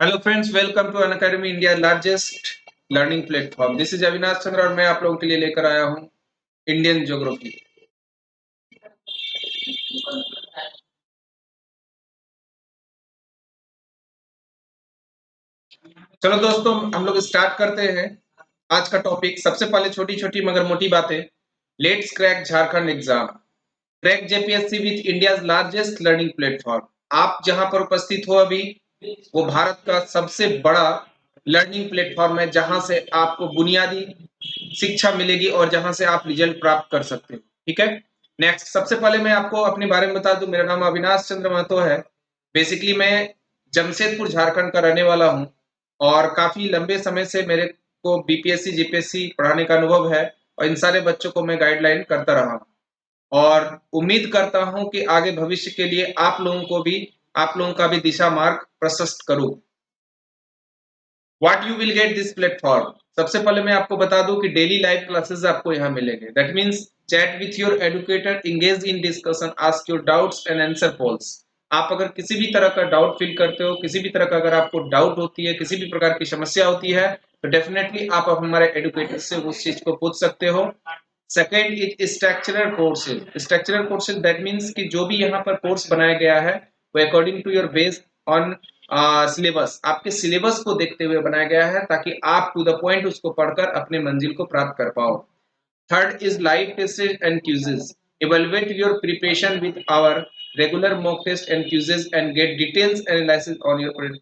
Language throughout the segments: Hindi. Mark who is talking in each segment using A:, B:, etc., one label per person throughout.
A: Hello friends, welcome to Unacademy India largest learning platform. This is Avinash Chandra और मैं आप लोगों के लिए लेकर आया हूं इंडियन ज्योग्राफी। चलो दोस्तों, हम लोग स्टार्ट करते हैं। आज का टॉपिक सबसे पहले छोटी छोटी मगर मोटी बातें। Let's crack Jharkhand exam. Crack JPSC with India's largest learning platform. आप जहां पर उपस्थित हो अभी, वो भारत का सबसे बड़ा लर्निंग प्लेटफॉर्म है, जहां से आपको बुनियादी शिक्षा मिलेगी और जहां से आप रिजल्ट प्राप्त कर सकते हो। ठीक है। नेक्स्ट, सबसे पहले मैं आपको अपने बारे में बता दूं। मेरा नाम अविनाश चंद्र महतो है। बेसिकली मैं जमशेदपुर झारखंड का रहने वाला हूं और काफी लंबे समय से मेरे को बीपीएससी जीपीएससी पढ़ाने का अनुभव है और इन सारे बच्चों को मैं गाइडलाइन करता रहा हूं और उम्मीद करता हूं कि आगे भविष्य के लिए आप लोगों का भी दिशा मार्ग प्रशस्त करूं। What you will get this platform. सबसे पहले मैं आपको बता दूं कि डेली लाइव क्लासेस आपको यहाँ मिलेंगे। That means chat with your educator, engage in discussion, ask your doubts and answer polls. आप अगर किसी भी तरह का डाउट फील करते हो, किसी भी तरह का अगर आपको डाउट होती है, किसी भी प्रकार की समस्या होती है, तो डेफिनेटली आप हमारे एडुकेटर से उस चीज को पूछ सकते हो। Second is structural courses. Structural courses that means कि जो भी यहाँ पर कोर्स बनाया गया है वो according to your based on syllabus, आपके सिलेबस को देखते हुए बनाया गया है ताकि आप टू द पॉइंट उसको पढ़कर अपने मंजिल को प्राप्त कर पाओ। Third is live test and quizzes. Evaluate your preparation with our regular mock test and quizzes and get details analysis on your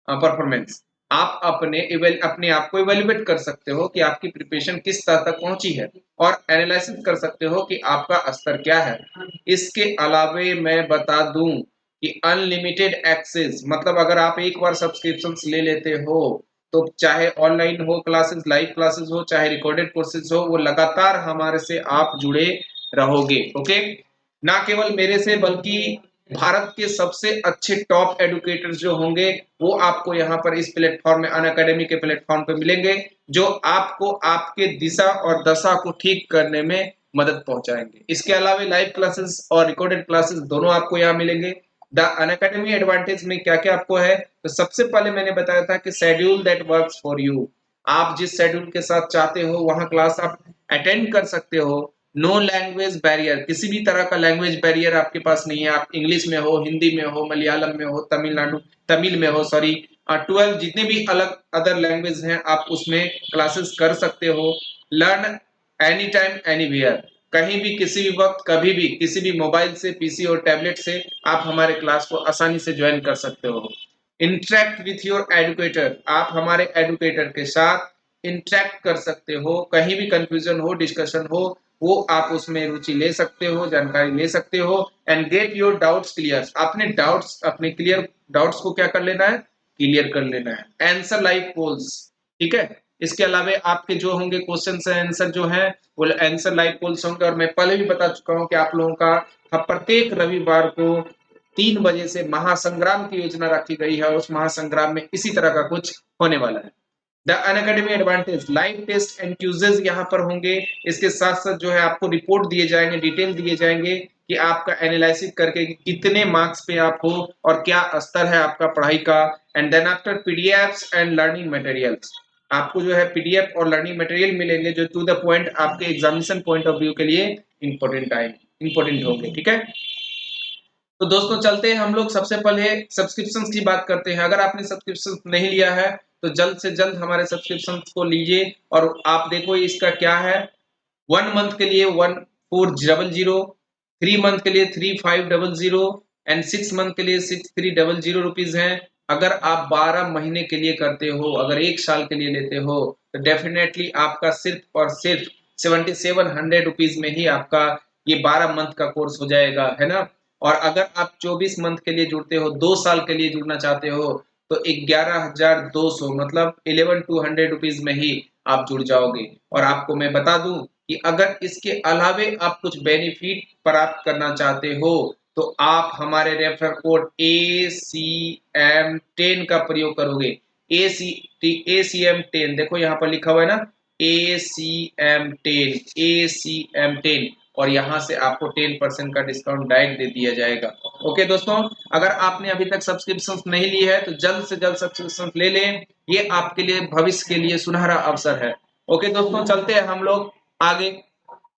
A: performance. आप अपने आप को इवेल्युएट कर सकते हो कि आपकी प्रिपरेशन किस स्तर तक पहुंची है और एनालिसिस कर सकते हो कि आपका स्तर क्या है। इसके अलावे मैं बता दूं कि अनलिमिटेड एक्सेस, मतलब अगर आप एक बार सब्सक्रिप्शन ले लेते हो तो चाहे ऑनलाइन हो क्लासेस, लाइव क्लासेस हो, चाहे रिकॉर्डेड कोर्सेज हो, वो लगातार हमारे से आप जुड़े रहोगे। ओके। ना केवल मेरे से बल्कि भारत के सबसे अच्छे टॉप एडुकेटर्स जो होंगे वो आपको यहाँ पर इस प्लेटफॉर्म में, अन अकेडमी के प्लेटफॉर्म पे मिलेंगे, जो आपको आपके दिशा और दशा को ठीक करने में मदद पहुंचाएंगे। इसके अलावा लाइव क्लासेस और रिकॉर्डेड क्लासेस दोनों आपको यहाँ मिलेंगे। द अन अकेडमी एडवांटेज में क्या क्या आपको है, तो सबसे पहले मैंने बताया था कि schedule that works for you. आप जिस शेड्यूल के साथ चाहते हो वहां क्लास आप अटेंड कर सकते हो। नो लैंग्वेज बैरियर, किसी भी तरह का लैंग्वेज बैरियर आपके पास नहीं है। आप इंग्लिश में हो, हिंदी में हो, मलयालम में हो, तमिल में हो, सॉरी, 12 जितने भी अलग अदर लैंग्वेज हैं आप उसमें क्लासेस कर सकते हो। लर्न एनी टाइम एनीवेयर, कहीं भी किसी भी वक्त कभी भी किसी भी मोबाइल से, पीसी और टैबलेट से आप हमारे क्लास को आसानी से ज्वाइन कर सकते हो। इंटरेक्ट विथ योर एडुकेटर, आप हमारे एडुकेटर के साथ इंटरेक्ट कर सकते हो। कहीं भी कंफ्यूजन हो, डिस्कशन हो, वो आप उसमें रुचि ले सकते हो, जानकारी ले सकते हो। And get your doubts clear, अपने क्लियर डाउट्स को क्या कर लेना है, क्लियर कर लेना है। आंसर लाइव पोल्स, ठीक है। इसके अलावा आपके जो होंगे क्वेश्चन से आंसर जो है वो आंसर लाइव पोल्स होंगे। और मैं पहले भी बता चुका हूं कि आप लोगों का प्रत्येक रविवार को 3 बजे से महासंग्राम की योजना रखी गई है और उस महासंग्राम में इसी तरह का कुछ होने वाला है। The Unacademy advantage, live test and quizzes यहाँ पर होंगे। इसके साथ साथ जो है आपको रिपोर्ट दिए जाएंगे, डिटेल दिए जाएंगे कि आपका एनालिसिस करके कि कितने मार्क्स पे आप हो और क्या स्तर है आपका पढ़ाई का। And then after PDFs and learning materials, आपको जो है पीडीएफ और लर्निंग मटेरियल मिलेंगे जो टू द पॉइंट आपके एग्जामिनेशन पॉइंट ऑफ व्यू के लिए इंपॉर्टेंट होंगे। ठीक है। तो दोस्तों चलते हैं हम लोग, सबसे पहले सब्सक्रिप्शन की बात करते हैं। अगर आपने सब्सक्रिप्शन नहीं लिया है तो जल्द से जल्द हमारे सब्सक्रिप्शन को लीजिए और आप देखो इसका क्या है। 1 मंथ के लिए 1400, 3 मंथ के लिए 3500 एंड 6 मंथ के लिए 6300 रुपीज है। अगर आप 12 महीने के लिए करते हो, अगर 1 साल के लिए लेते हो, तो डेफिनेटली आपका सिर्फ और सिर्फ 7700 रुपीज में ही आपका ये 12 मंथ का कोर्स हो जाएगा, है ना। और अगर आप 24 मंथ के लिए जुड़ते हो, 2 साल के लिए जुड़ना चाहते हो, तो 11,200 मतलब 11,200 रुपीज में ही आप जुड़ जाओगे। और आपको मैं बता दूं कि अगर इसके अलावे आप कुछ बेनिफिट प्राप्त करना चाहते हो तो आप हमारे रेफर कोड ACM10 का प्रयोग करोगे। ACM10, देखो यहाँ पर लिखा हुआ है ना, ACM10, ACM10। और यहाँ से आपको 10% का डिस्काउंट डायरेक्ट दे दिया जाएगा। ओके दोस्तों, अगर आपने अभी तक सब्सक्रिप्शन नहीं ली है तो जल्द से जल्द सब्सक्रिप्शन ले लें, ये आपके लिए भविष्य के लिए सुनहरा अवसर है। ओके दोस्तों, चलते हैं हम लोग आगे।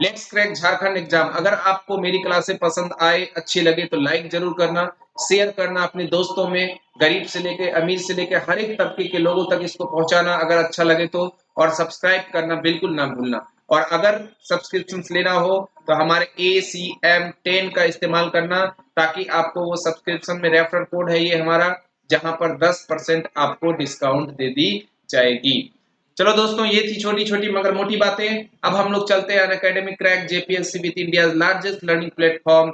A: Let's crack Jharkhand exam. अगर आपको मेरी क्लासें पसंद आए, अच्छी लगे तो लाइक जरूर करना, शेयर करना अपने दोस्तों में, गरीब से लेके अमीर से लेके हर एक तबके के लोगों तक इसको पहुंचाना अगर अच्छा लगे तो, और सब्सक्राइब करना बिल्कुल ना भूलना। और अगर सब्सक्रिप्शन लेना हो तो हमारे ACM10 का इस्तेमाल करना, ताकि आपको वो सब्सक्रिप्शन में रेफरल कोड है ये हमारा, जहां पर 10% आपको डिस्काउंट दे दी जाएगी। चलो दोस्तों, ये थी छोटी छोटी मगर मोटी बातें। अब हम लोग चलते हैं Unacademy crack JPSC with India largest learning platform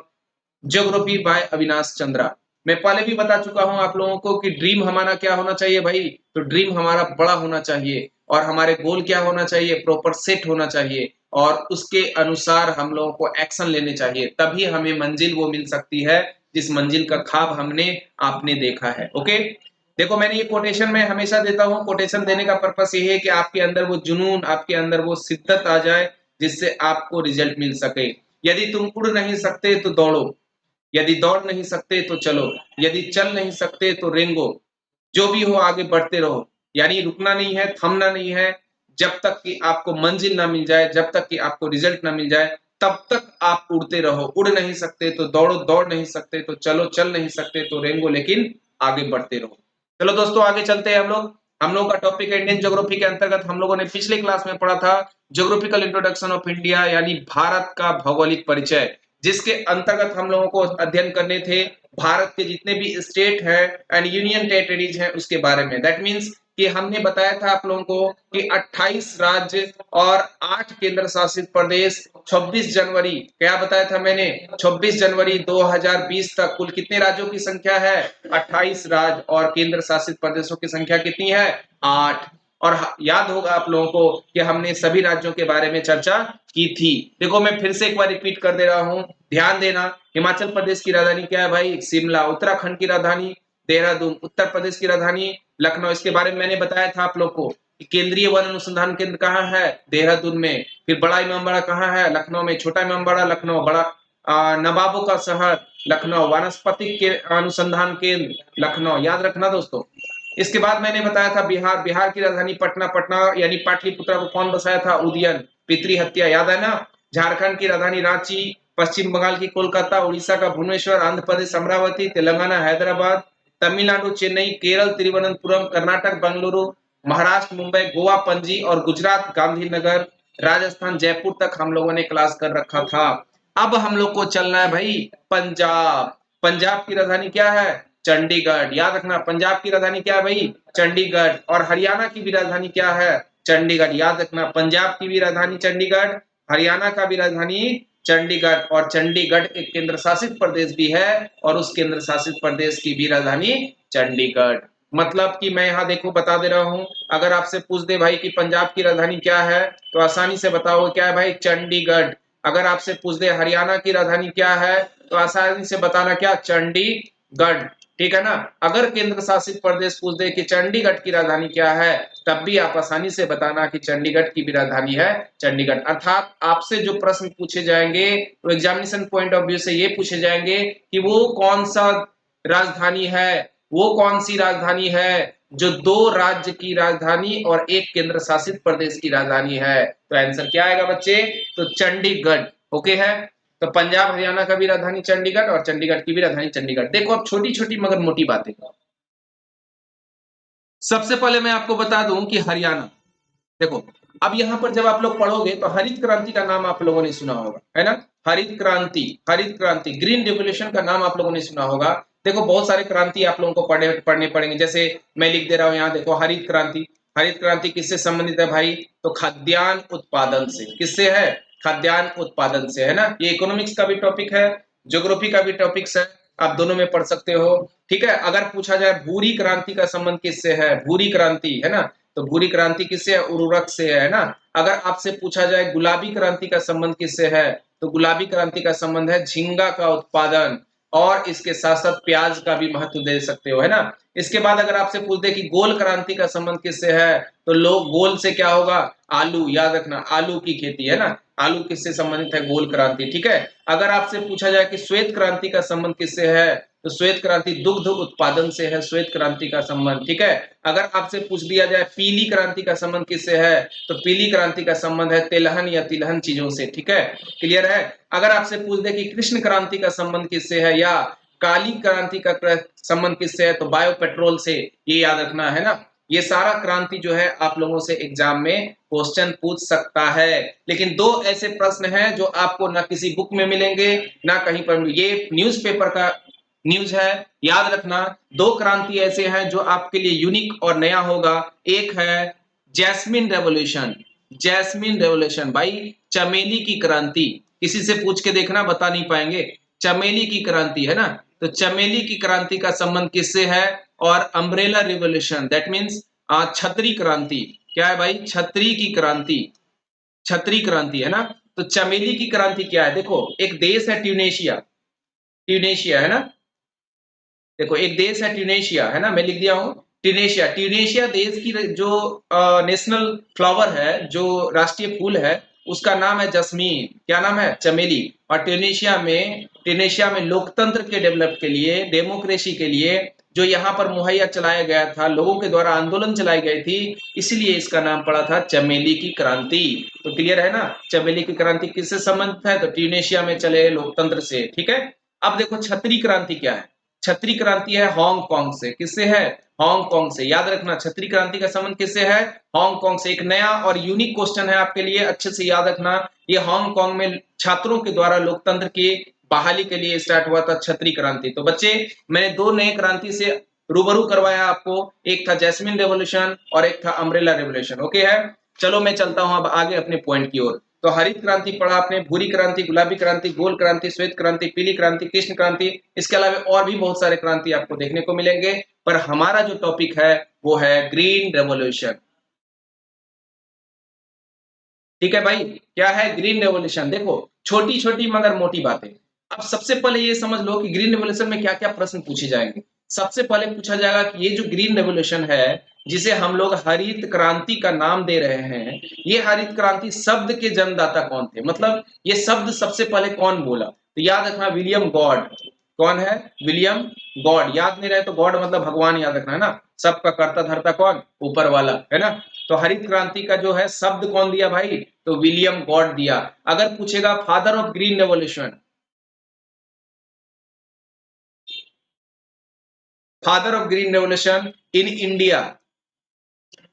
A: geography by Avinash Chandra. मैं पहले भी बता चुका हूं आप लोगों को कि ड्रीम हमारा क्या होना चाहिए भाई, तो ड्रीम हमारा बड़ा होना चाहिए, और हमारे गोल क्या होना चाहिए, प्रॉपर सेट होना चाहिए, और उसके अनुसार हम लोगों को एक्शन लेने चाहिए, तभी हमें मंजिल वो मिल सकती है जिस मंजिल का ख्वाब हमने आपने देखा है। ओके, देखो मैंने ये कोटेशन में हमेशा देता हूँ, कोटेशन देने का पर्पस ये है कि आपके अंदर वो जुनून, आपके अंदर वो शिद्दत आ जाए जिससे आपको रिजल्ट मिल सके। यदि तुम उड़ नहीं सकते तो दौड़ो, यदि दौड़ नहीं सकते तो चलो, यदि चल नहीं सकते तो रेंगो, जो भी हो आगे बढ़ते रहो। यानी रुकना नहीं है, थमना नहीं है, जब तक कि आपको मंजिल ना मिल जाए, जब तक कि आपको रिजल्ट ना मिल जाए, तब तक आप उड़ते रहो। उड़ नहीं सकते तो दौड़ो, दौड़ नहीं सकते तो चलो, चल नहीं सकते तो रेंगो, लेकिन आगे बढ़ते रहो। चलो दोस्तों, आगे चलते हैं हम लोग। हम लोग का टॉपिक है इंडियन ज्योग्राफी के अंतर्गत हम लोगों ने पिछले क्लास में पढ़ा था ज्योग्राफिकल इंट्रोडक्शन ऑफ इंडिया, यानी भारत का भौगोलिक परिचय, जिसके अंतर्गत हम लोगों को अध्ययन करने थे भारत के जितने भी स्टेट है एंड यूनियन टेरिटरीज हैं उसके बारे में। दैट मीन्स कि हमने बताया था आप लोगों को कि 28 राज्य और 8 केंद्र शासित प्रदेश, 26 जनवरी, क्या बताया था मैंने, 26 जनवरी 2020 तक कुल कितने राज्यों की संख्या है, 28 राज्य, और केंद्र शासित प्रदेशों की संख्या कितनी है, 8। और याद होगा आप लोगों को कि हमने सभी राज्यों के बारे में चर्चा की थी। देखो मैं फिर से एक बार रिपीट कर दे रहा हूं, ध्यान देना। हिमाचल प्रदेश की राजधानी क्या है भाई, शिमला। उत्तराखंड की राजधानी देहरादून। उत्तर प्रदेश की राजधानी लखनऊ। इसके बारे में मैंने बताया था आप लोग को कि केंद्रीय वन अनुसंधान केंद्र कहाँ है, देहरादून में। फिर बड़ा इमामबाड़ा कहाँ है, लखनऊ में। छोटा इमामबाड़ा लखनऊ। बड़ा नवाबों का शहर लखनऊ। वानस्पतिक के अनुसंधान केंद्र लखनऊ, याद रखना दोस्तों। इसके बाद मैंने बताया था बिहार। बिहार की राजधानी पटना। पटना यानी पाटलिपुत्रा को कौन बसाया था, उदयन। पितृ हत्या, याद है ना। झारखंड की राजधानी रांची। पश्चिम बंगाल की कोलकाता। उड़ीसा का भुवनेश्वर। आंध्र प्रदेश अमरावती। तेलंगाना हैदराबाद। तमिलनाडु चेन्नई। केरल तिरुवनंतपुरम। कर्नाटक बेंगलुरु। महाराष्ट्र मुंबई। गोवा पणजी। और गुजरात गांधीनगर। राजस्थान जयपुर तक हम लोगों ने क्लास कर रखा था। अब हम लोग को चलना है भाई पंजाब। पंजाब की राजधानी क्या है, चंडीगढ़, याद रखना। पंजाब की राजधानी क्या है भाई, चंडीगढ़। और हरियाणा की भी राजधानी क्या है, चंडीगढ़, याद रखना। पंजाब की भी राजधानी चंडीगढ़, हरियाणा का भी राजधानी चंडीगढ़, और चंडीगढ़ एक केंद्र शासित प्रदेश भी है, और उस केंद्र शासित प्रदेश की भी राजधानी चंडीगढ़। मतलब कि मैं यहाँ देखो बता दे रहा हूँ, अगर आपसे पूछ दे भाई कि पंजाब की राजधानी क्या है, तो आसानी से बताओ क्या है भाई, चंडीगढ़। अगर आपसे पूछ दे हरियाणा की राजधानी क्या है, तो आसानी से बताना क्या, चंडीगढ़। ठीक है ना। अगर केंद्र शासित प्रदेश पूछ दे कि चंडीगढ़ की राजधानी क्या है, तब भी आप आसानी से बताना कि चंडीगढ़ की भी राजधानी है चंडीगढ़। अर्थात आपसे जो प्रश्न पूछे जाएंगे वो एग्जामिनेशन पॉइंट ऑफ व्यू से ये पूछे जाएंगे कि वो कौन सा राजधानी है, वो कौन सी राजधानी है जो 2 राज्य की राजधानी और एक केंद्र शासित प्रदेश की राजधानी है। तो आंसर क्या आएगा बच्चे, तो चंडीगढ़। ओके है। तो पंजाब हरियाणा का भी राजधानी चंडीगढ़, और चंडीगढ़ की भी राजधानी चंडीगढ़। देखो अब छोटी छोटी मगर मोटी बातें। सबसे पहले मैं आपको बता दूं कि हरियाणा, देखो अब यहां पर जब आप लोग पढ़ोगे तो हरित क्रांति का नाम आप लोगों ने सुना होगा, है ना। हरित क्रांति, हरित क्रांति, ग्रीन रिवोल्यूशन का नाम आप लोगों ने सुना होगा। देखो बहुत सारे क्रांति आप लोगों को पढ़ने पड़ेंगे। जैसे मैं लिख दे रहा हूं यहाँ, देखो हरित क्रांति। हरित क्रांति किससे संबंधित है भाई, तो खाद्यान्न उत्पादन से। किससे है, खाद्यान्न उत्पादन से, है ना। ये इकोनॉमिक्स का भी टॉपिक है, ज्योग्राफी का भी टॉपिक्स है, आप दोनों में पढ़ सकते हो। ठीक है। अगर पूछा जाए भूरी क्रांति का संबंध किससे है, भूरी क्रांति, है ना, तो भूरी क्रांति किससे है, उर्वरक से है ना। अगर आपसे पूछा जाए गुलाबी क्रांति का संबंध किससे है, तो गुलाबी क्रांति का संबंध है झींगा का उत्पादन। और इसके साथ साथ प्याज का भी महत्व दे सकते हो, है ना। इसके बाद अगर आपसे पूछ दे कि गोल क्रांति का संबंध किससे है, तो लोग गोल से क्या होगा, आलू, याद रखना आलू की खेती, है ना। आलू किससे संबंधित है, गोल क्रांति, ठीक है। अगर आपसे पूछा जाए कि श्वेत क्रांति का संबंध किससे है, तो श्वेत क्रांति दुग्ध उत्पादन से है, श्वेत क्रांति का संबंध, ठीक है। अगर आपसे पूछ दिया जाए पीली क्रांति का संबंध किससे है, तो पीली क्रांति का संबंध है तेलहन या तिलहन चीजों से, ठीक है, क्लियर है। अगर आपसे पूछ दे कि कृष्ण क्रांति का संबंध किससे है या काली क्रांति का संबंध किससे है, तो बायो पेट्रोल से, ये याद रखना, है ना। ये सारा क्रांति जो है आप लोगों से एग्जाम में क्वेश्चन पूछ सकता है। लेकिन दो ऐसे प्रश्न हैं जो आपको ना किसी बुक में मिलेंगे ना कहीं पर, ये न्यूज़पेपर का न्यूज है, याद रखना। दो क्रांति ऐसे हैं जो आपके लिए यूनिक और नया होगा। एक है जैस्मिन रेवोल्यूशन, जैस्मिन रेवोल्यूशन भाई, चमेली की क्रांति, किसी से पूछ के देखना बता नहीं पाएंगे, चमेली की क्रांति, है ना। तो चमेली की क्रांति का संबंध किससे है, और अम्ब्रेला रिवोल्यूशन, दैट मीन्स छतरी क्रांति, क्या है भाई, छतरी की क्रांति, छतरी क्रांति, है ना। तो चमेली की क्रांति क्या है, देखो एक देश है ट्यूनेशिया, ट्यूनेशिया, है ना। देखो एक देश है ट्यूनेशिया, है ना, मैं लिख दिया हूं ट्यूनेशिया। ट्यूनेशिया देश की जो नेशनल फ्लावर है, जो राष्ट्रीय फूल है, उसका नाम है जस्मीन, क्या नाम है, चमेली। और ट्यूनेशिया में लोकतंत्र के डेवलप के लिए, डेमोक्रेसी के लिए जो यहाँ पर मुहैया चलाया गया था, लोगों के द्वारा आंदोलन चलाई गई थी, इसलिए इसका नाम पड़ा था चमेली की क्रांति। तो क्लियर है ना, चमेली की क्रांति किससे संबंधित है, तो ट्यूनेशिया में चले लोकतंत्र से, ठीक है। अब देखो छतरी क्रांति क्या है, छतरी क्रांति है हांगकांग से, किससे है, हांगकांग से, याद रखना छतरी क्रांति का संबंध किससे है, हांगकांग से। एक नया और यूनिक क्वेश्चन है आपके लिए, अच्छे से याद रखना। ये हांगकांग में छात्रों के द्वारा लोकतंत्र की बहाली के लिए स्टार्ट हुआ था छतरी क्रांति। तो बच्चे मैंने दो नए क्रांति से रूबरू करवाया आपको, एक था जैस्मिन रेवोल्यूशन और एक था अम्ब्रेला रेवोल्यूशन, ओके है। चलो मैं चलता हूं अब आगे अपने पॉइंट की ओर। तो हरित क्रांति पढ़ा आपने, भूरी क्रांति, गुलाबी क्रांति, गोल क्रांति, श्वेत क्रांति, पीली क्रांति, कृष्ण क्रांति, इसके अलावा और भी बहुत सारे क्रांति आपको देखने को मिलेंगे। पर हमारा जो टॉपिक है वो है ग्रीन रेवोल्यूशन, ठीक है भाई। क्या है ग्रीन रेवोल्यूशन, देखो छोटी छोटी मगर मोटी बातें। अब सबसे पहले ये समझ लो कि ग्रीन रेवोल्यूशन में क्या क्या प्रश्न पूछे जाएंगे। सबसे पहले पूछा जाएगा कि ये जो ग्रीन रेवोल्यूशन है, जिसे हम लोग हरित क्रांति का नाम दे रहे हैं, ये हरित क्रांति शब्द के जन्मदाता कौन थे, मतलब ये शब्द सबसे पहले कौन बोला, तो याद रखना विलियम गॉड। कौन है, विलियम गॉड। याद नहीं रहे तो गॉड मतलब भगवान याद रखना, है ना। सबका कर्ता धर्ता कौन, ऊपर वाला, है ना। तो हरित क्रांति का जो है शब्द कौन दिया भाई, तो विलियम गॉड दिया। अगर पूछेगा father of green revolution, father of green revolution in India,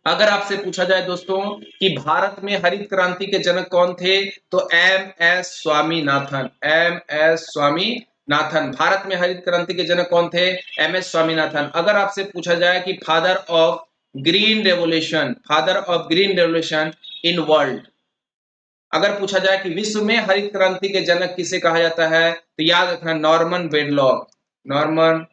A: अगर आपसे पूछा जाए दोस्तों कि भारत में हरित क्रांति के जनक कौन थे, तो M S Swaminathan, M S Swaminathan. Bharat में हरित क्रांति के जनक कौन थे, एम एस स्वामीनाथन। अगर आपसे पूछा जाए कि father of green revolution, father of green revolution in world, अगर पूछा जाए कि विश्व में हरित क्रांति के जनक किसे कहा जाता है, तो याद रखना नॉर्मन बेडलॉग, नॉर्मन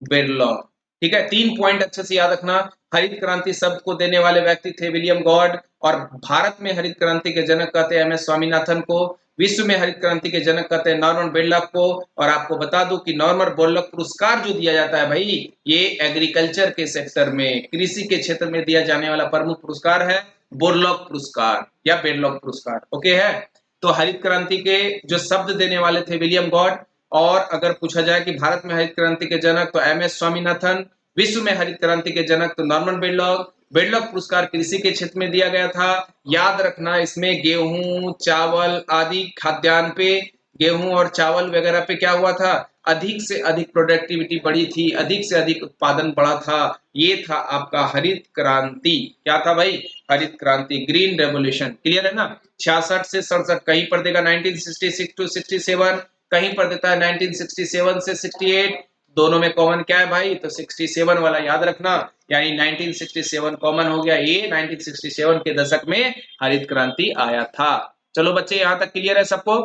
A: बेडलॉग, ठीक है। 3 पॉइंट अच्छे से याद रखना। हरित क्रांति शब्द को देने वाले व्यक्ति थे विलियम गॉड, और भारत में हरित क्रांति के जनक कहते हैं एम एस स्वामीनाथन को, विश्व में हरित क्रांति के जनक कहते हैं नॉर्मन बेडलॉग को। और आपको बता दूं कि नॉर्मन बेडलॉग पुरस्कार जो दिया जाता है भाई, ये एग्रीकल्चर के सेक्टर में, कृषि के क्षेत्र में दिया जाने वाला प्रमुख पुरस्कार है बोरलॉग पुरस्कार या बेडलॉग पुरस्कार, ओके है। तो हरित क्रांति के जो शब्द देने वाले थे विलियम गॉड, और अगर पूछा जाए कि भारत में हरित क्रांति के जनक तो एम एस स्वामीनाथन, विश्व में हरित क्रांति के जनक तो नॉर्मन बेडलॉग। बेडलॉग पुरस्कार कृषि के क्षेत्र में दिया गया था। याद रखना इसमें गेहूं, चावल आदि खाद्यान्न पे, गेहूं और चावल वगैरह पे क्या हुआ था, अधिक से अधिक प्रोडक्टिविटी बढ़ी थी, अधिक से अधिक उत्पादन बढ़ा था। ये था आपका हरित क्रांति, क्या था भाई, हरित क्रांति, ग्रीन रेवोल्यूशन, क्लियर है ना। 66 से 67 कहीं पर देगा 1966 टू 67, कहीं पर देता है 1967 से 68, दोनों में कॉमन क्या है भाई, तो 67 वाला याद रखना, यानी 1967 कॉमन हो गया। ये 1967 के दशक में हरित क्रांति आया था। चलो बच्चे यहां तक क्लियर है सबको।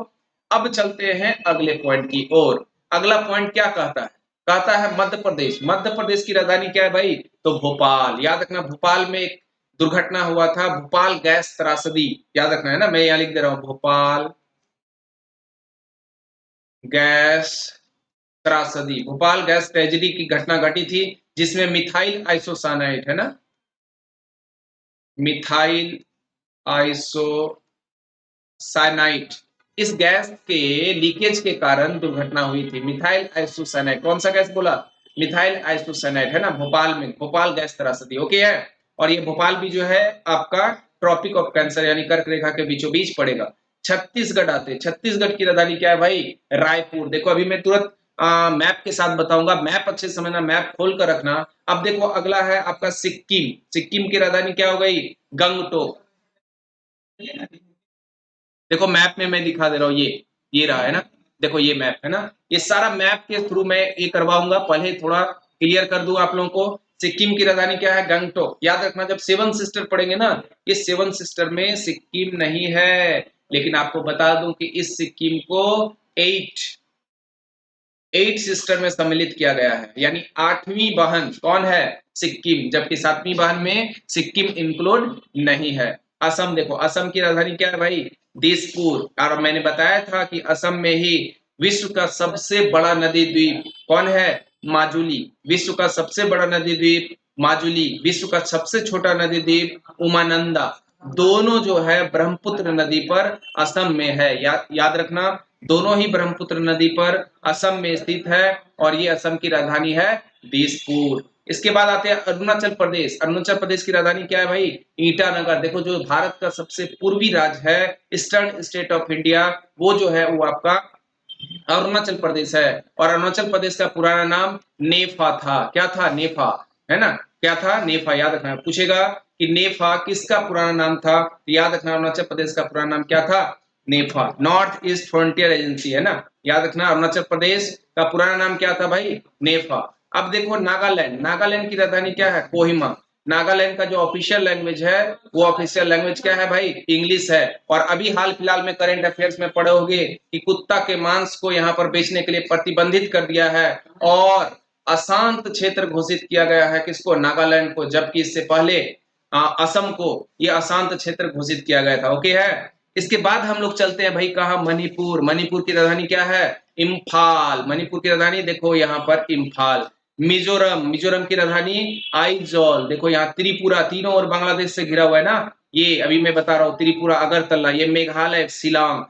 A: अब चलते हैं अगले पॉइंट की ओर। अगला पॉइंट क्या कहता है, कहता है मध्य प्रदेश। मध्य प्रदेश की राजधानी क्या है भाई, तो भोपाल। याद रखना भोपाल में एक दुर्घटना हुआ था, भोपाल गैस त्रासदी, याद रखना, है ना। मैं यहाँ लिख दे रहा हूँ भोपाल गैस त्रासदी, भोपाल गैस ट्रेजेडी की घटना घटी थी जिसमें मिथाइल आइसोसानाइड है ना, मिथाइल आइसोसाइनाइड, इस गैस के लीकेज के कारण दुर्घटना हुई थी। मिथाइल आइसोसाइनाइड, कौन सा गैस बोला? मिथाइल आइसोसाइनाइड है ना, भोपाल में, भोपाल गैस त्रासदी, ओके है। और ये भोपाल भी जो है आपका ट्रॉपिक ऑफ कैंसर यानी कर्क रेखा के बीचों बीच पड़ेगा। छत्तीसगढ़ आते, छत्तीसगढ़ की राजधानी क्या है भाई? रायपुर। देखो अभी मैं तुरंत मैप के साथ बताऊंगा, मैप अच्छे से समझना, मैप खोल कर रखना। अब देखो अगला है आपका सिक्किम, सिक्किम की राजधानी क्या हो गई? गंगटोक। देखो मैप में मैं दिखा दे रहा हूँ, ये रहा है ना, देखो ये मैप है ना, ये सारा मैप के थ्रू मैं ये करवाऊंगा, पहले थोड़ा क्लियर कर दूं आप लोगों को। सिक्किम की राजधानी क्या है? गंगटोक। याद रखना जब सेवन सिस्टर पढ़ेंगे ना, इस सेवन सिस्टर में सिक्किम नहीं है, लेकिन आपको बता दूं कि इस सिक्किम को एट एट सिस्टर में सम्मिलित किया गया है, यानी आठवीं बहन कौन है? सिक्किम, जबकि सातवीं बहन में सिक्किम इंक्लूड नहीं है। असम देखो, असम की राजधानी क्या है भाई? दिसपुर। और मैंने बताया था कि असम में ही विश्व का सबसे बड़ा नदी द्वीप कौन है? माजुली। विश्व का सबसे बड़ा नदी द्वीप माजुली, विश्व का सबसे छोटा नदी द्वीप उमानंदा, दोनों जो है ब्रह्मपुत्र नदी पर असम में है। याद रखना, दोनों ही ब्रह्मपुत्र नदी पर असम में स्थित है, और ये असम की राजधानी है दिसपुर। इसके बाद आते हैं अरुणाचल प्रदेश। अरुणाचल प्रदेश की राजधानी क्या है भाई? ईटानगर। देखो जो भारत का सबसे पूर्वी राज्य है, ईस्टर्न स्टेट ऑफ इंडिया, वो जो है वो आपका अरुणाचल प्रदेश है। और अरुणाचल प्रदेश का पुराना नाम नेफा था। क्या था? नेफा, है ना, क्या था? नेफा। याद रखना, पूछेगा कि नेफा किसका पुराना नाम था, तो याद रखना अरुणाचल प्रदेश का पुराना नाम क्या था? नेफा, नॉर्थ ईस्ट फ्रंटियर एजेंसी, है ना। याद रखना अरुणाचल प्रदेश का पुराना नाम क्या था भाई? नेफा। अब देखो नागालैंड, नागालैंड की राजधानी क्या है? कोहिमा। नागालैंड का जो ऑफिशियल लैंग्वेज है, वो ऑफिशियल लैंग्वेज क्या है भाई? इंग्लिश है। और अभी हाल फिलहाल में करंट अफेयर्स में पढ़े होंगे कि कुत्ता के मांस को यहाँ पर बेचने के लिए प्रतिबंधित कर दिया है, और अशांत क्षेत्र घोषित किया गया है किसको? नागालैंड को, जबकि इससे पहले असम को ये अशांत क्षेत्र घोषित किया गया था, ओके है। इसके बाद हम लोग चलते हैं भाई कहा? मणिपुर। मणिपुर की राजधानी क्या है? इम्फाल। मणिपुर की राजधानी देखो यहाँ पर इम्फाल। मिजोरम, मिजोरम की राजधानी आइजॉल। देखो यहाँ त्रिपुरा, तीनों ओर बांग्लादेश से घिरा हुआ है ना, ये अभी मैं बता रहा हूँ, त्रिपुरा, अगरतला, ये मेघालय, शिलांग।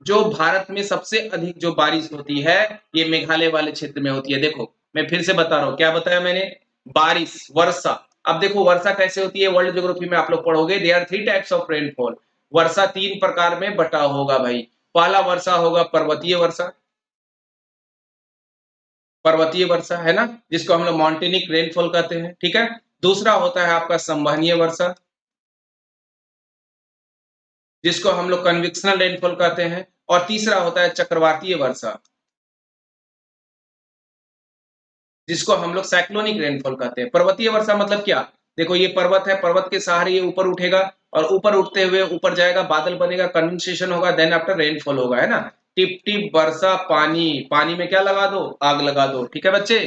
A: जो भारत में सबसे अधिक जो बारिश होती है, ये मेघालय वाले क्षेत्र में होती है। देखो मैं फिर से बता रहा हूँ, क्या बताया मैंने? बारिश, वर्षा। अब देखो वर्षा कैसे होती है, वर्ल्ड ज्योग्राफी में आप लोग पढ़ोगे, there are 3 types of rainfall. वर्षा 3 प्रकार में बटा होगा भाई। पहला वर्षा होगा पर्वतीय वर्षा, पर्वतीय वर्षा, है ना, जिसको हम लोग माउंटेनिक रेनफॉल कहते हैं, ठीक है। दूसरा होता है आपका संवहनीय वर्षा, जिसको हम लोग कन्वेक्शनल रेनफॉल कहते हैं। और तीसरा होता है चक्रवातीय वर्षा, जिसको हम लोग साइक्लोनिक रेनफॉल कहते हैं। पर्वतीय वर्षा मतलब क्या? देखो ये पर्वत है, पर्वत के सहारे ये ऊपर उठेगा, और ऊपर उठते हुए ऊपर जाएगा, बादल बनेगा, कंडेंसेशन होगा, देन आफ्टर रेनफॉल होगा, है ना। टिप टिप वर्षा पानी, पानी में क्या लगा दो? आग लगा दो, ठीक है बच्चे।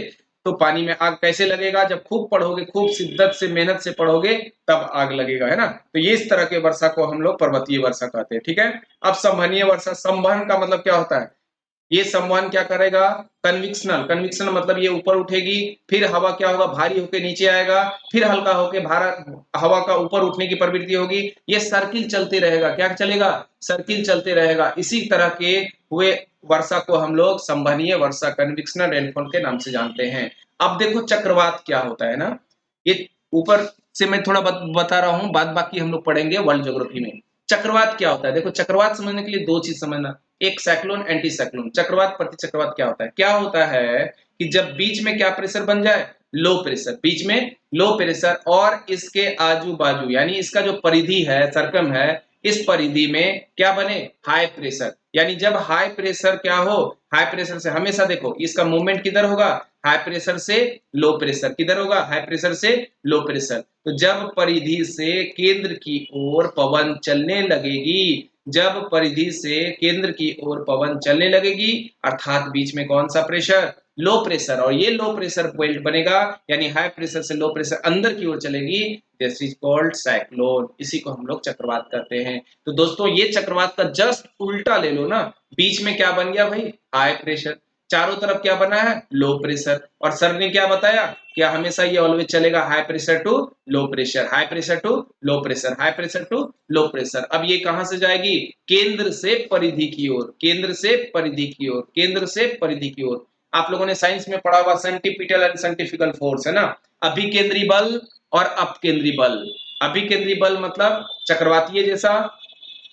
A: तो पानी में आग कैसे लगेगा? जब खूब पढ़ोगे, खूब शिद्दत से मेहनत से पढ़ोगे, तब आग लगेगा, है ना। तो ये इस तरह के वर्षा को हम लोग पर्वतीय वर्षा कहते हैं, ठीक है। अब संवहनीय वर्षा, संवहन का मतलब क्या होता है? ये संवहन क्या करेगा? कन्विक्शनल, कन्विक्शनल मतलब ये ऊपर उठेगी, फिर हवा क्या होगा? भारी होकर नीचे आएगा, फिर हल्का होकर हवा का ऊपर उठने की प्रवृत्ति होगी। ये सर्किल चलते रहेगा, क्या चलेगा? सर्किल चलते रहेगा। इसी तरह के हुए वर्षा को हम लोग संवहनीय वर्षा, कन्विक्शनल रेनफॉल के नाम से जानते हैं। अब देखो चक्रवात क्या होता है ना, ये ऊपर से मैं थोड़ा बता रहा हूं, बाद बाकी हम लोग पढ़ेंगे वर्ल्ड ज्योग्राफी में। चक्रवात क्या होता है? देखो चक्रवात समझने के लिए दो चीज समझना, एक साइक्लोन, एंटी साइक्लोन। चक्रवात प्रति चक्रवात क्या होता है? क्या होता है कि जब बीच में क्या प्रेशर बन जाए? लो प्रेशर, बीच में लो प्रेशर, और इसके आजू बाजू यानी इसका जो परिधि है, सरकम है, इस परिधि में क्या बने? High pressure. यानी जब हाई प्रेशर क्या हो? हाई प्रेशर से हमेशा देखो इसका मूवमेंट किधर होगा? हाई प्रेशर से लो प्रेशर। किधर होगा? हाई प्रेशर से लो प्रेशर। तो जब परिधि से केंद्र की ओर पवन चलने लगेगी, जब परिधि से केंद्र की ओर पवन चलने लगेगी, अर्थात बीच में कौन सा प्रेशर? Low pressure. और ये लो प्रेशर बेल्ट बनेगा, यानी हाई प्रेशर से लो प्रेशर अंदर की ओर चलेगी, दिस इज कॉल्ड साइक्लोन। इसी को हम लोग चक्रवात कहते हैं। तो दोस्तों ये चक्रवात का जस्ट उल्टा ले लो ना, बीच में क्या बन गया भाई? High pressure. चारों तरफ क्या बना है, लो प्रेशर। और सर ने क्या बताया, क्या हमेशा ये ऑलवेज चलेगा high pressure to low pressure, high pressure to low pressure, high pressure to low pressure. अब ये कहां से जाएगी, केंद्र से परिधि की ओर, केंद्र से परिधि की ओर, केंद्र से परिधि की ओर। आप लोगों ने साइंस में पढ़ा हुआ सेंट्रीपिटल एंड सेंट्रीफ्यूगल फोर्स है ना, अभिकेंद्री बल और अपकेंद्री बल। अभिकेंद्री बल मतलब चक्रवातीय जैसा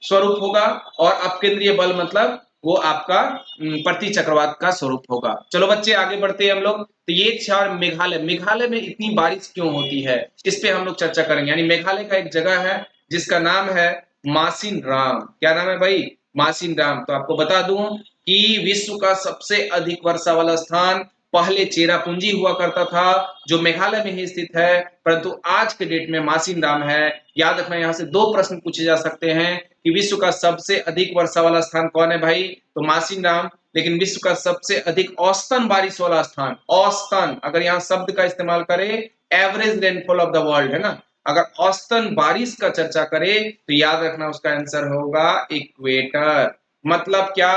A: स्वरूप होगा, और अपकेंद्रीय बल मतलब वो आपका प्रति चक्रवात का स्वरूप होगा। चलो बच्चे आगे बढ़ते हैं हम लोग। तो ये चार मेघालय, मेघालय में इतनी बारिश क्यों होती है, इस पे हम लोग चर्चा करेंगे। यानी मेघालय का एक जगह है जिसका नाम है मासिन राम। क्या नाम है भाई, मासिन राम। तो आपको बता दूं कि विश्व का सबसे अधिक वर्षा वाला स्थान पहले चेरापूंजी हुआ करता था, जो मेघालय में ही स्थित है, परंतु आज के डेट में मासिन राम है। याद रखना, यहाँ से दो प्रश्न पूछे जा सकते हैं कि विश्व का सबसे अधिक वर्षा वाला स्थान कौन है भाई, तो मासिन राम। लेकिन विश्व का सबसे अधिक औसतन बारिश वाला स्थान, औसतन अगर यहाँ शब्द का इस्तेमाल करें, average rainfall of the world है ना, अगर औसतन बारिश का चर्चा करें तो याद रखना उसका आंसर होगा इक्वेटर। मतलब क्या,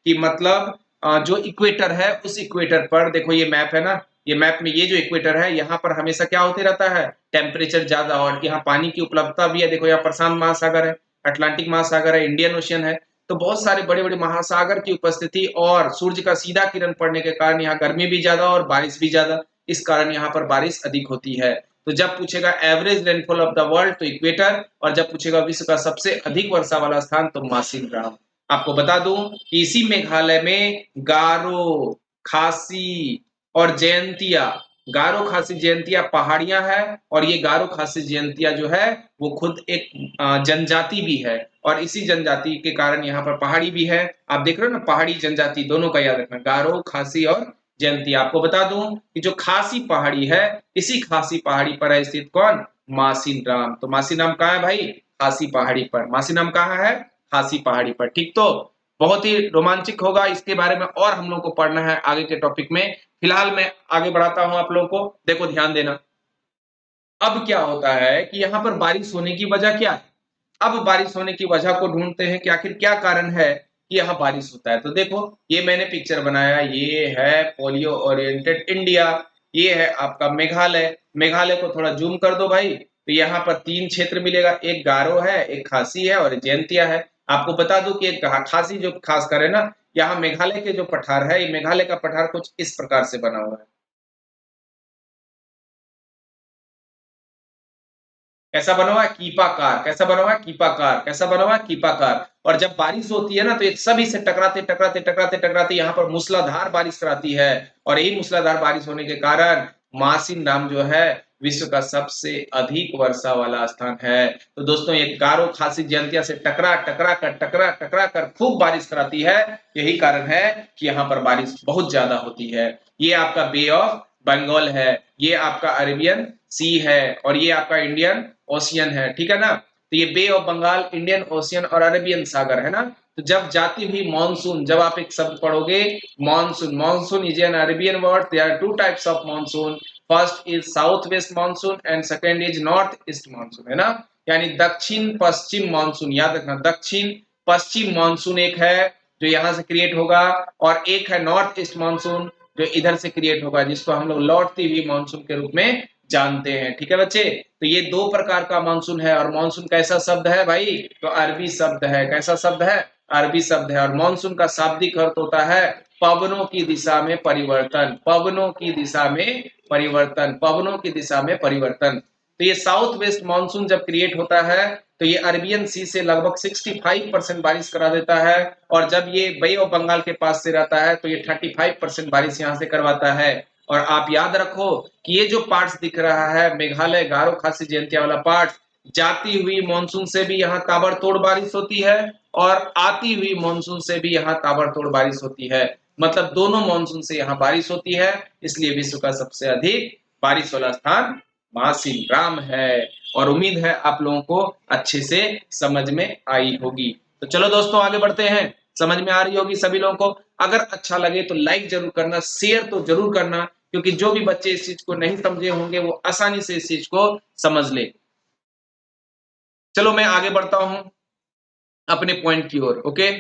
A: कि मतलब जो इक्वेटर है उस इक्वेटर पर, देखो ये मैप है ना, ये मैप में ये जो इक्वेटर है यहाँ पर हमेशा क्या होते रहता है, टेम्परेचर ज्यादा, और यहाँ पानी की उपलब्धता भी है। देखो यहाँ प्रशांत महासागर है, अटलांटिक महासागर है, इंडियन ओशियन है। तो बहुत सारे बड़े बड़े महासागर की उपस्थिति और सूर्य का सीधा किरण पड़ने के कारण यहाँ गर्मी भी ज्यादा और बारिश भी ज्यादा, इस कारण यहाँ पर बारिश अधिक होती है। तो जब पूछेगा average rainfall of the world तो इक्वेटर, और जब पूछेगा विश्व का सबसे अधिक वर्षा वाला स्थान तो मासिन राम। आपको बता दूं कि इसी मेघालय में गारो, खासी और जयंतिया, गारो खासी जयंतिया पहाड़ियां हैं, और ये गारो खासी जयंतिया जो है वो खुद एक जनजाति भी है, और इसी जनजाति के कारण यहाँ पर पहाड़ी भी है। आप देख रहे हो ना, पहाड़ी जनजाति दोनों का याद रखना, गारो खासी और जयंतिया। आपको बता दूं कि जो खासी पहाड़ी है, इसी खासी पहाड़ी पर है स्थित कौन, मासिन राम। तो मासिन राम कहाँ है भाई, खासी पहाड़ी पर। मासिन राम कहाँ है, खासी पहाड़ी पर। ठीक, तो बहुत ही रोमांचक होगा, इसके बारे में और हम लोग को पढ़ना है आगे के टॉपिक में। फिलहाल मैं आगे बढ़ाता हूं आप लोगों को, देखो ध्यान देना। अब क्या होता है कि यहाँ पर बारिश होने की वजह क्या है, अब बारिश होने की वजह को ढूंढते हैं कि आखिर क्या कारण है कि यहाँ बारिश होता है। तो देखो ये मैंने पिक्चर बनाया, ये है पोलियो ओरिएंटेड इंडिया, ये है आपका मेघालय। मेघालय को थोड़ा जूम कर दो भाई, तो यहाँ पर तीन क्षेत्र मिलेगा, एक गारो है, एक खासी है और एक जयंतिया है। आपको बता दूं कि एक खासी जो खास कर है ना, यहाँ मेघालय के जो पठार है, ये मेघालय का पठार कुछ इस प्रकार से बना हुआ है। कैसा बना हुआ है, कीपाकार। कैसा बना हुआ है, कीपाकार। कैसा बना हुआ है, कीपाकार। और जब बारिश होती है ना तो ये सभी से टकराते टकराते टकराते टकराते यहाँ पर मूसलाधार बारिश कराती है, और यही मूसलाधार बारिश होने के कारण मासिन राम जो है विश्व का सबसे अधिक वर्षा वाला स्थान है। तो दोस्तों ये गारो खासी जयंतिया से टकरा कर खूब बारिश कराती है, यही कारण है कि यहाँ पर बारिश बहुत ज्यादा होती है। ये आपका बे ऑफ बंगाल है, ये आपका अरेबियन सी है, और ये आपका इंडियन ओशियन है। ठीक है ना, तो ये बे ऑफ बंगाल, इंडियन ओशियन और अरेबियन सागर है ना। तो जब जाती हुई मानसून, जब आप एक शब्द पढ़ोगे monsoon, monsoon is an Arabian word, there are two types of monsoon, first is south west monsoon and second is north east monsoon, है ना। यानी दक्षिण पश्चिम मानसून, याद रखना दक्षिण पश्चिम मानसून एक है जो यहाँ से क्रिएट होगा, और एक है नॉर्थ ईस्ट मानसून जो इधर से क्रिएट होगा, जिसको हम लोग लौटती हुई मानसून के रूप में जानते हैं। ठीक है बच्चे, तो ये दो प्रकार का मानसून है। और मानसून कैसा शब्द है भाई, तो अरबी शब्द है। कैसा शब्द है, अरबी शब्द है। और मानसून का शाब्दिक अर्थ होता है पवनों की दिशा में परिवर्तन, पवनों की दिशा में परिवर्तन, पवनों की दिशा में परिवर्तन। तो ये साउथ वेस्ट मानसून जब क्रिएट होता है तो ये अरबियन सी से लगभग 65% बारिश करा देता है, और जब ये बे ऑफ बंगाल के पास से रहता है तो ये 35% बारिश यहाँ से करवाता है। और आप याद रखो कि ये जो पार्ट्स दिख रहा है मेघालय गारो खासी जयंतिया वाला पार्ट, जाती हुई मानसून से भी यहाँ ताबड़तोड़ बारिश होती है, और आती हुई मानसून से भी यहाँ ताबड़तोड़ बारिश होती है। मतलब दोनों मानसून से यहाँ बारिश होती है, इसलिए विश्व का सबसे अधिक बारिश वाला स्थान मासिन राम है। और उम्मीद है आप लोगों को अच्छे से समझ में आई होगी। तो चलो दोस्तों आगे बढ़ते हैं, समझ में आ रही होगी सभी लोगों को। अगर अच्छा लगे तो लाइक जरूर करना, शेयर तो जरूर करना, क्योंकि जो भी बच्चे इस चीज को नहीं समझे होंगे वो आसानी से इस चीज को समझ ले। चलो मैं आगे बढ़ता हूं अपने पॉइंट की ओर। ओके,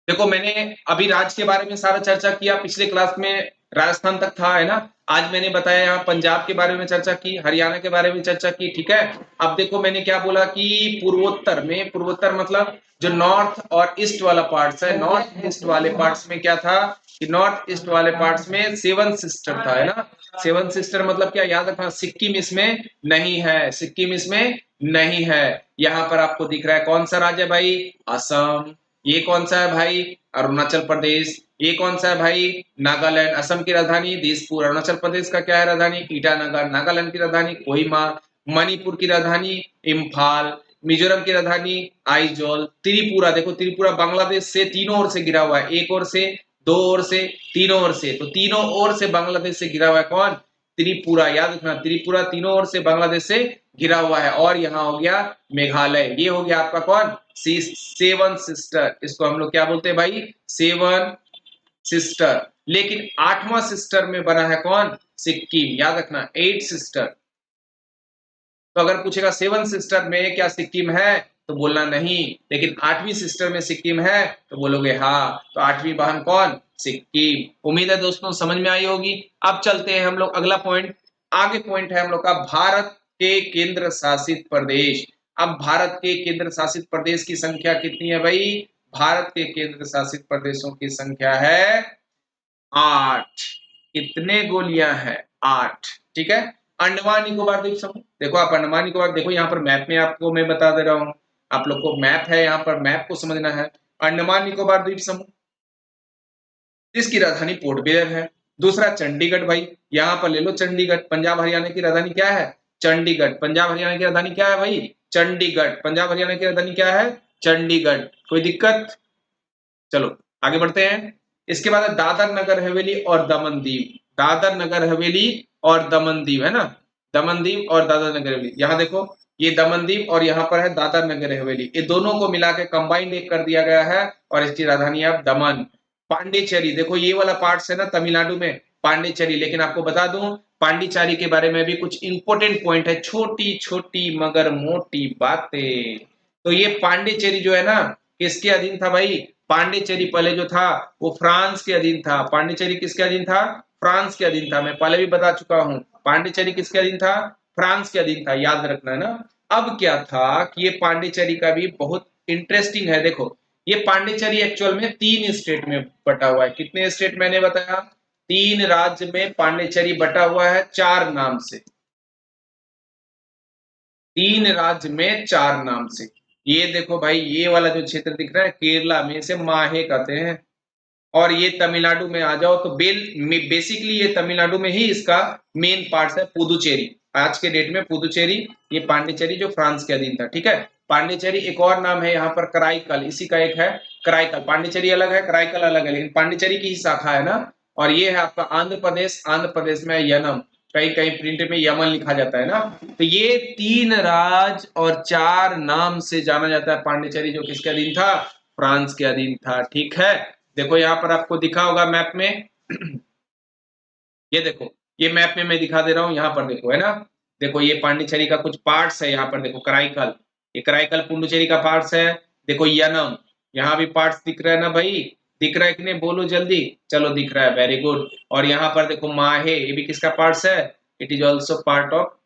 A: देखो मैंने अभी राज्य के बारे में सारा चर्चा किया, पिछले क्लास में राजस्थान तक था, है ना। आज मैंने बताया यहाँ पंजाब के बारे में चर्चा की, हरियाणा के बारे में चर्चा की, ठीक है। अब देखो मैंने क्या बोला कि पूर्वोत्तर में, पूर्वोत्तर मतलब जो नॉर्थ और ईस्ट वाला पार्ट्स है, नॉर्थ ईस्ट वाले पार्ट्स में क्या था कि नॉर्थ ईस्ट वाले पार्ट्स में सेवन सिस्टर था, है ना। सेवन सिस्टर मतलब क्या, याद रखना, सिक्किम इसमें नहीं है, सिक्किम इसमें नहीं है। यहाँ पर आपको दिख रहा है कौन सा राज्य है भाई, असम। ये कौन सा है भाई, अरुणाचल प्रदेश। ये कौन सा है भाई, नागालैंड। असम की राजधानी दिसपुर। अरुणाचल प्रदेश का क्या है राजधानी, ईटानगर। नागालैंड की राजधानी कोहिमा। मणिपुर की राजधानी इम्फाल। मिजोरम की राजधानी आइजोल। त्रिपुरा, देखो त्रिपुरा बांग्लादेश से तीनों ओर से गिरा हुआ है, एक ओर से, दो ओर से, तीनों ओर से। तो तीनों ओर से बांग्लादेश से गिरा हुआ है कौन, त्रिपुरा। याद रखना, त्रिपुरा तीनों ओर से बांग्लादेश से घिरा हुआ है। और यहाँ हो गया मेघालय, ये हो गया आपका कौन, सेवन सिस्टर। इसको हम लोग क्या बोलते हैं भाई, सेवन सिस्टर। लेकिन आठवां सिस्टर में बना है कौन, सिक्किम। याद रखना, एट सिस्टर। तो अगर पूछेगा सेवन सिस्टर में क्या सिक्किम है, तो बोलना नहीं। लेकिन आठवीं सिस्टर में सिक्किम है, तो बोलोगे हाँ। तो आठवीं बहन कौन, सिक्किम। उम्मीद है दोस्तों समझ में आई होगी। अब चलते हैं हम लोग अगला पॉइंट। आगे पॉइंट है हम लोग का भारत के केंद्र शासित प्रदेश। अब भारत के केंद्र शासित प्रदेश की संख्या कितनी है भाई, भारत के केंद्र शासित प्रदेशों की संख्या है 8। कितने गोलियां हैं, 8। ठीक है। अंडमान निकोबार द्वीप समूह, देखो आप अंडमान निकोबार, देखो यहाँ पर मैप में आपको मैं बता दे रहा हूँ, आप लोग को मैप है, यहाँ पर मैप को समझना है। अंडमान निकोबार द्वीप समूह, इसकी राजधानी पोर्ट ब्लेयर है। दूसरा चंडीगढ़ भाई, यहाँ पर ले लो चंडीगढ़। पंजाब हरियाणा की राजधानी क्या है, चंडीगढ़। पंजाब हरियाणा की राजधानी क्या है भाई, चंडीगढ़। पंजाब हरियाणा की राजधानी क्या है, चंडीगढ़। कोई दिक्कत, चलो आगे बढ़ते हैं। इसके बाद है दादर नगर हवेली और दमन दीव। दादर नगर हवेली और दमन दीव, है ना, दमन दीव और दादर नगर हवेली। यहाँ देखो, ये दमन दीव और यहाँ पर है दादर नगर हवेली, ये दोनों को मिला के कंबाइंड एक कर दिया गया है और इसकी राजधानी है अब दमन। पांडिचेरी, देखो ये वाला पार्ट है ना तमिलनाडु में, पांडिचेरी। लेकिन आपको बता दूं पांडिचेरी के बारे में भी कुछ इंपॉर्टेंट पॉइंट है, छोटी छोटी मगर मोटी बातें। तो ये पांडिचेरी जो है ना, किसके अधीन था भाई, पांडिचेरी पहले जो था वो फ्रांस के अधीन था। पांडिचेरी किसके अधीन था, फ्रांस के अधीन था। मैं पहले भी बता चुका हूं, पांडिचेरी किसके अधीन था, फ्रांस के अधीन था, याद रखना है ना। अब क्या था कि ये पांडिचेरी का भी बहुत इंटरेस्टिंग है। देखो ये पांडिचेरी एक्चुअल में 3 स्टेट में बटा हुआ है। कितने स्टेट मैंने बताया, 3 राज्य में पांडिचेरी बटा हुआ है, 4 नाम से। 3 राज्य में 4 नाम से। ये देखो भाई, ये वाला जो क्षेत्र दिख रहा है केरला में, इसे माहे कहते हैं। और ये तमिलनाडु में आ जाओ तो बेसिकली ये तमिलनाडु में ही इसका मेन पार्ट है, पुदुचेरी। आज के डेट में पुदुचेरी, ये पांडिचेरी जो फ्रांस के अधीन था, ठीक है। पांडिचेरी एक और नाम है यहाँ पर कराईकल, इसी का एक है कराईकल। पांडिचेरी अलग है, कराईकल अलग है, लेकिन पांडिचेरी की ही शाखा है ना। और ये है आपका आंध्र प्रदेश, आंध्र प्रदेश में यनम, कहीं कहीं प्रिंट में यमन लिखा जाता है ना। तो ये 3 राज्य और 4 नाम से जाना जाता है पांडिचेरी, जो किसके अधीन था, फ्रांस के अधीन था, ठीक है। देखो यहाँ पर आपको दिखा होगा मैप में ये देखो, ये मैप में मैं दिखा दे रहा हूँ, यहाँ पर देखो, है ना। देखो ये पांडिचेरी का कुछ पार्ट्स है, यहाँ पर देखो कराईकल, ये कराईकल पुडुचेरी का पार्ट्स है। देखो यनम, यहाँ भी पार्ट्स दिख रहा है ना भाई, दिख रहा है कि नहीं, बोलो जल्दी, चलो दिख रहा है, वेरी गुड। और यहाँ पर देखो माहे, ये भी किसका पार्ट्स है, it is also part of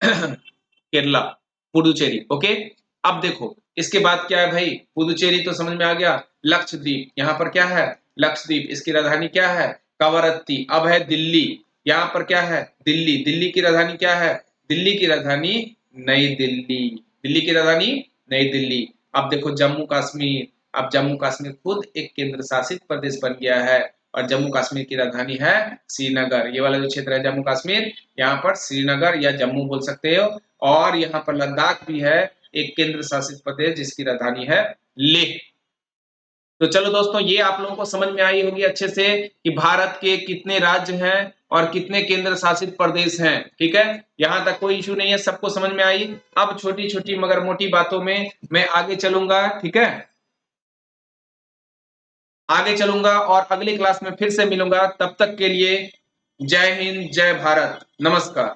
A: Kerala, Puducherry, okay. अब देखो इसके बाद क्या है भाई, पुडुचेरी तो समझ में आ गया। लक्षद्वीप, यहाँ पर क्या है, लक्षद्वीप, इसकी राजधानी क्या है, कवरत्ती। अब है दिल्ली, यहाँ पर क्या है, दिल्ली। दिल्ली की राजधानी क्या है, दिल्ली की राजधानी नई दिल्ली। दिल्ली की राजधानी नई दिल्ली। अब देखो जम्मू कश्मीर, अब जम्मू कश्मीर खुद एक केंद्र शासित प्रदेश बन गया है और जम्मू कश्मीर की राजधानी है श्रीनगर। ये वाला जो क्षेत्र है जम्मू कश्मीर, यहाँ पर श्रीनगर या जम्मू बोल सकते हो। और यहाँ पर लद्दाख भी है, एक केंद्र शासित प्रदेश जिसकी राजधानी है लेह। तो चलो दोस्तों, ये आप लोगों को समझ में आई होगी अच्छे से कि भारत के कितने राज्य हैं और कितने केंद्र शासित प्रदेश हैं, ठीक है। यहां तक कोई इशू नहीं है, सबको समझ में आई। अब छोटी छोटी मगर मोटी बातों में मैं आगे चलूंगा, ठीक है, आगे चलूंगा और अगली क्लास में फिर से मिलूंगा। तब तक के लिए जय हिंद, जय भारत, नमस्कार।